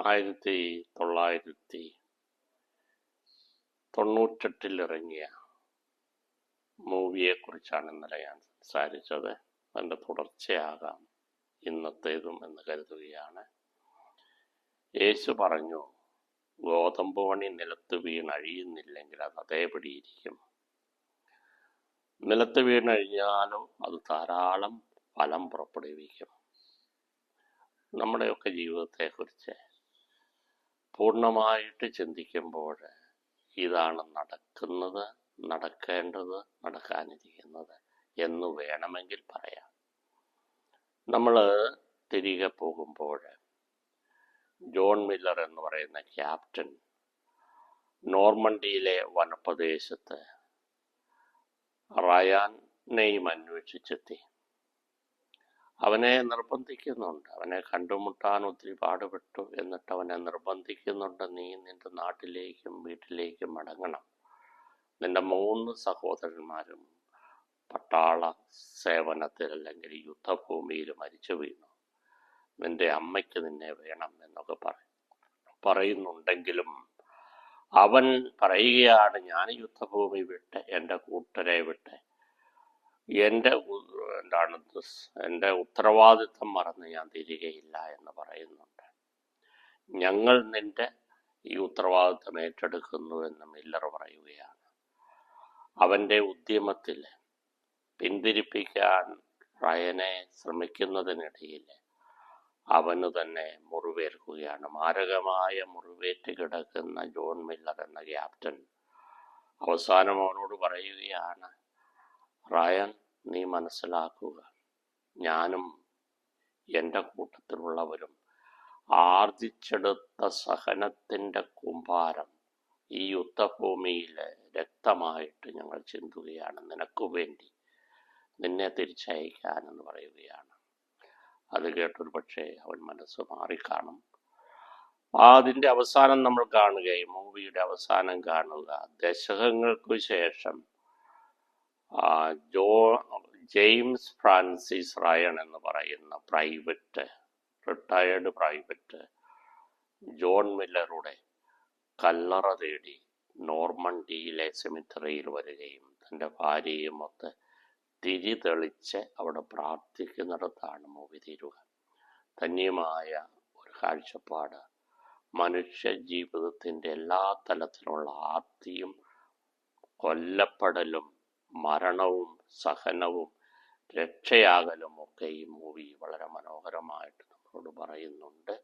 1998 ഇറങ്ങിയ മൂവിയെക്കുറിച്ചാണ് ഇന്നലെ ഞാൻ സംസാരിച്ചത്. അതിൻ്റെ തുടർച്ചയാകാം ഇന്നത്തേതും എന്ന് കരുതുകയാണ്. യേശു പറഞ്ഞു, ഗോതമ്പ് മണി നിലത്ത് വീണഴിയുന്നില്ലെങ്കിൽ അത് അതേപടി ഇരിക്കും. നിലത്ത് വീണഴിഞ്ഞാലോ അത് ധാരാളം ഫലം പുറപ്പെടുവിക്കും. നമ്മുടെയൊക്കെ ജീവിതത്തെക്കുറിച്ച് പൂർണ്ണമായിട്ട് ചിന്തിക്കുമ്പോൾ ഇതാണ് നടക്കുന്നത്, നടക്കേണ്ടത്, നടക്കാനിരിക്കുന്നത് എന്ന് വേണമെങ്കിൽ പറയാം. നമ്മൾ തിരികെ പോകുമ്പോൾ ജോൺ മില്ലർ എന്ന് പറയുന്ന ക്യാപ്റ്റൻ നോർമണ്ടിയിലെ വനപ്രദേശത്ത് റയാനെയും അന്വേഷിച്ചെത്തി. അവനെ നിർബന്ധിക്കുന്നുണ്ട്, അവനെ കണ്ടുമുട്ടാൻ ഒത്തിരി പാടുപെട്ടു. എന്നിട്ട് അവനെ നിർബന്ധിക്കുന്നുണ്ട്, നീ നിന്റെ നാട്ടിലേക്കും വീട്ടിലേക്കും മടങ്ങണം. നിന്റെ 3 സഹോദരന്മാരും പട്ടാള സേവനത്തിൽ അല്ലെങ്കിൽ യുദ്ധഭൂമിയിൽ മരിച്ചു വീണു. നിന്റെ അമ്മയ്ക്ക് നിന്നെ വേണം എന്നൊക്കെ പറയുന്നുണ്ടെങ്കിലും അവൻ പറയുകയാണ്, ഞാൻ യുദ്ധഭൂമി വിട്ട് എൻ്റെ കൂട്ടരെ വിട്ട് എൻ്റെ ഉത്തരവാദിത്വം മറന്ന് ഞാൻ തിരികെയില്ല എന്ന് പറയുന്നുണ്ട്. ഞങ്ങൾ നിന്റെ ഈ ഉത്തരവാദിത്വം ഏറ്റെടുക്കുന്നു എന്ന് മില്ലർ പറയുകയാണ്. അവൻ്റെ ഉദ്യമത്തിൽ പിന്തിരിപ്പിക്കാൻ റയനെ ശ്രമിക്കുന്നതിനിടയിൽ അവന് തന്നെ മുറിവേൽക്കുകയാണ്. മാരകമായ മുറിവേറ്റ് കിടക്കുന്ന ജോൺ മില്ലർ എന്ന ക്യാപ്റ്റൻ അവസാനം അവനോട് പറയുകയാണ്, റയൻ, നീ മനസ്സിലാക്കുക, ഞാനും എൻ്റെ കൂട്ടത്തിലുള്ളവരും ആർജിച്ചെടുത്ത സഹനത്തിൻ്റെ കൂമ്പാരം ഈ യുദ്ധഭൂമിയിൽ രക്തമായിട്ട് ഞങ്ങൾ ചിന്തുകയാണ് നിനക്കു വേണ്ടി, നിന്നെ തിരിച്ചയക്കാനെന്ന് പറയുകയാണ്. അത് കേട്ടൊരു പക്ഷേ അവൻ മനസ്സ് മാറിക്കാണും. അതിൻ്റെ അവസാനം നമ്മൾ കാണുകയും മൂവിയുടെ അവസാനം കാണുക, ദശകങ്ങൾക്ക് ശേഷം ജെയിംസ് ഫ്രാൻസിസ് റയൺ എന്ന് പറയുന്ന റിട്ടയേർഡ് പ്രൈവറ്റ് ജോൺ മില്ലറുടെ കല്ലറ തേടി നോർമണ്ടിയിലെ സെമിറ്ററിയിൽ വരികയും തൻ്റെ ഭാര്യയും ഒത്ത് തിരി തെളിച്ച് അവിടെ പ്രാർത്ഥിക്കുന്നിടത്താണ് മൂവി തീരുക. ധന്യമായ ഒരു കാഴ്ചപ്പാട്. മനുഷ്യ ജീവിതത്തിൻ്റെ എല്ലാ തലത്തിലുള്ള ആർത്തിയും കൊല്ലപ്പെടലും മരണവും സഹനവും രക്ഷയാകലും ഒക്കെ ഈ മൂവി വളരെ മനോഹരമായിട്ട് നമ്മളോട് പറയുന്നുണ്ട്.